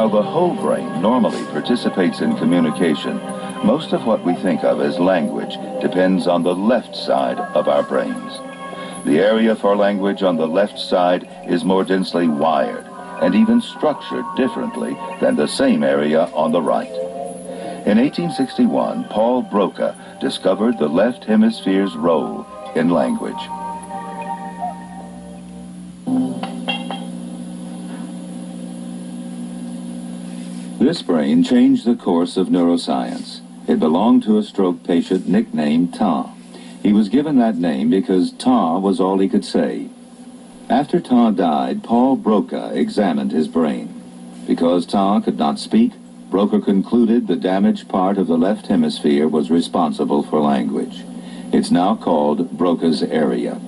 While the whole brain normally participates in communication, most of what we think of as language depends on the left side of our brains. The area for language on the left side is more densely wired and even structured differently than the same area on the right. In 1861, Paul Broca discovered the left hemisphere's role in language. This brain changed the course of neuroscience. It belonged to a stroke patient nicknamed Ta. He was given that name because Ta was all he could say. After Ta died, Paul Broca examined his brain. Because Ta could not speak, Broca concluded the damaged part of the left hemisphere was responsible for language. It's now called Broca's area.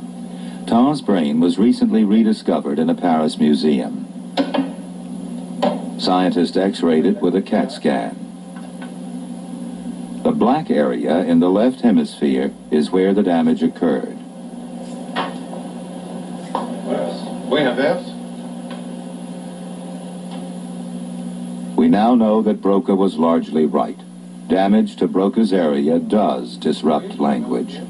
Ta's brain was recently rediscovered in a Paris museum. Scientists x-rayed it with a CAT scan. The black area in the left hemisphere is where the damage occurred. Buenas tardes. We now know that Broca was largely right. Damage to Broca's area does disrupt language.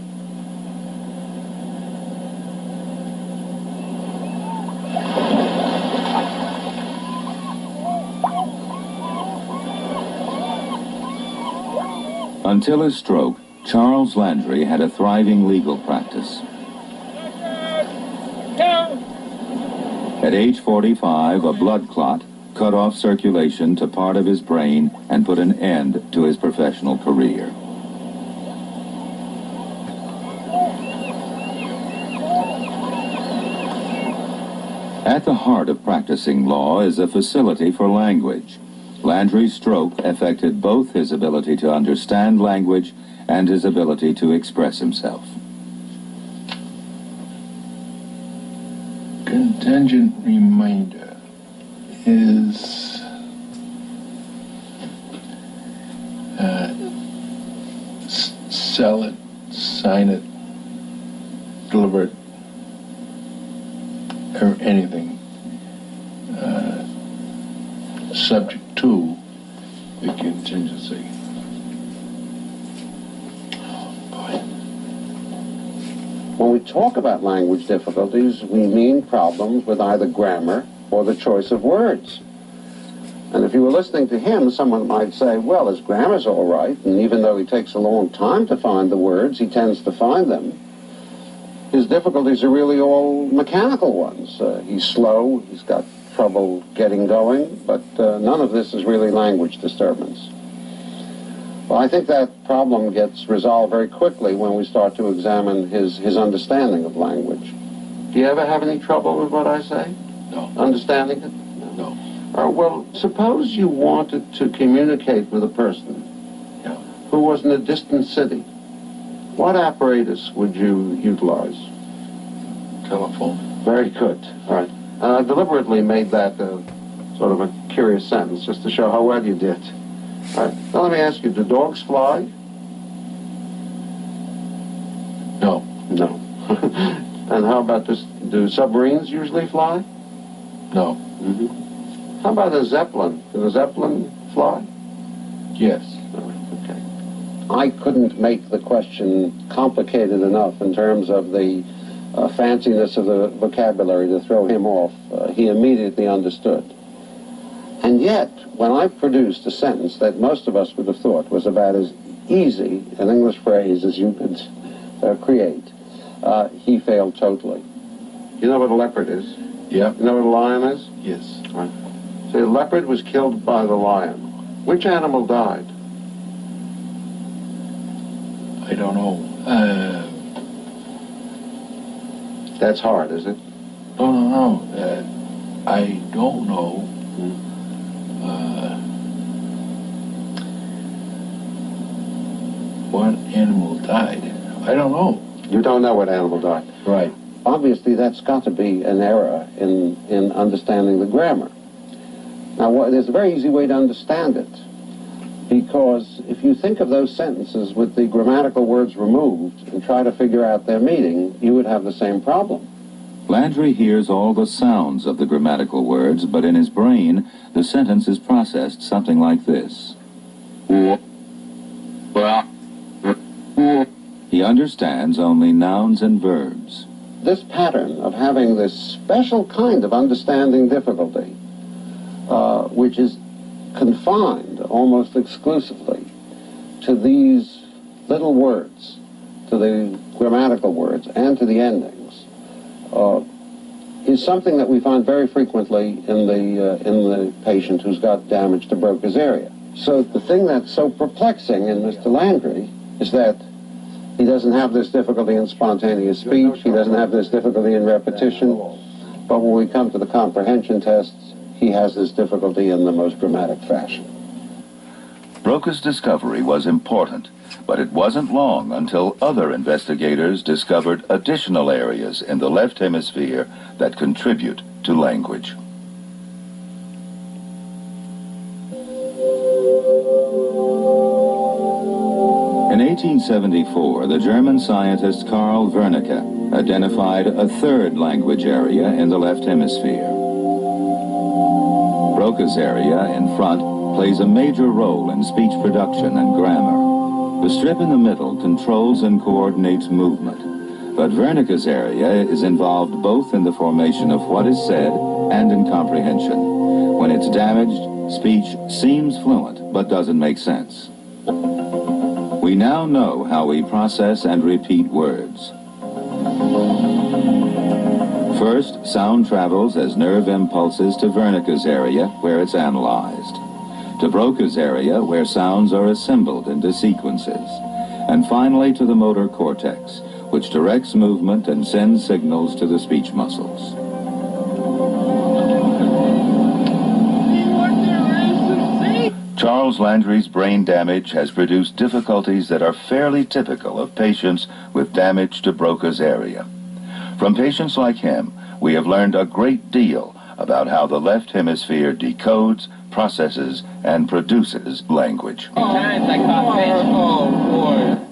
Until his stroke, Charles Landry had a thriving legal practice. At age 45, a blood clot cut off circulation to part of his brain and put an end to his professional career. At the heart of practicing law is a facility for language. Landry's stroke affected both his ability to understand language and his ability to express himself. Contingent reminder is sell it, sign it, deliver it, or anything subject to the contingency. When we talk about language difficulties, we mean problems with either grammar or the choice of words. And if you were listening to him, someone might say, well, his grammar's all right, and even though he takes a long time to find the words, he tends to find them. His difficulties are really all mechanical ones. He's slow, he's got trouble getting going, but none of this is really language disturbance. Well, I think that problem gets resolved very quickly when we start to examine his understanding of language. Do you ever have any trouble with what I say? No. Understanding it? No. Well, suppose you wanted to communicate with a person who was in a distant city. What apparatus would you utilize? Telephone. Very good. All right. And I deliberately made that sort of a curious sentence just to show how well you did. All right. Now let me ask you, do dogs fly? No. No. And how about this? Do submarines usually fly? No. Mm-hmm. How about a Zeppelin? Can a Zeppelin fly? Yes. Okay. I couldn't make the question complicated enough in terms of the fanciness of the vocabulary to throw him off. He immediately understood. And yet, when I produced a sentence that most of us would have thought was about as easy an English phrase as you could create, he failed totally. You know what a leopard is? Yeah. You know what a lion is? Yes. Right. So the leopard was killed by the lion. Which animal died? I don't know. That's hard, is it? No. I don't know. What animal died? I don't know. You don't know what animal died. Right. Obviously, that's got to be an error in understanding the grammar. Now, there's a very easy way to understand it, because if you think of those sentences with the grammatical words removed and try to figure out their meaning, you would have the same problem. Landry hears all the sounds of the grammatical words, but in his brain, the sentence is processed something like this. He understands only nouns and verbs. This pattern of having this special kind of understanding difficulty, which is confined almost exclusively to these little words, to the grammatical words and to the endings, is something that we find very frequently in the patient who's got damage to Broca's area. So the thing that's so perplexing in Mr. Landry is that he doesn't have this difficulty in spontaneous speech, he doesn't have this difficulty in repetition, but when we come to the comprehension tests, he has this difficulty in the most dramatic fashion. Broca's discovery was important, but it wasn't long until other investigators discovered additional areas in the left hemisphere that contribute to language. In 1874, the German scientist Karl Wernicke identified a third language area in the left hemisphere. Broca's area in front plays a major role in speech production and grammar. The strip in the middle controls and coordinates movement, but Wernicke's area is involved both in the formation of what is said and in comprehension. When it's damaged, speech seems fluent but doesn't make sense. We now know how we process and repeat words. First, sound travels as nerve impulses to Wernicke's area, where it's analyzed, to Broca's area, where sounds are assembled into sequences, and finally to the motor cortex, which directs movement and sends signals to the speech muscles. Charles Landry's brain damage has produced difficulties that are fairly typical of patients with damage to Broca's area. From patients like him, we have learned a great deal about how the left hemisphere decodes, processes, and produces language. Times I caught fish. Oh, boy.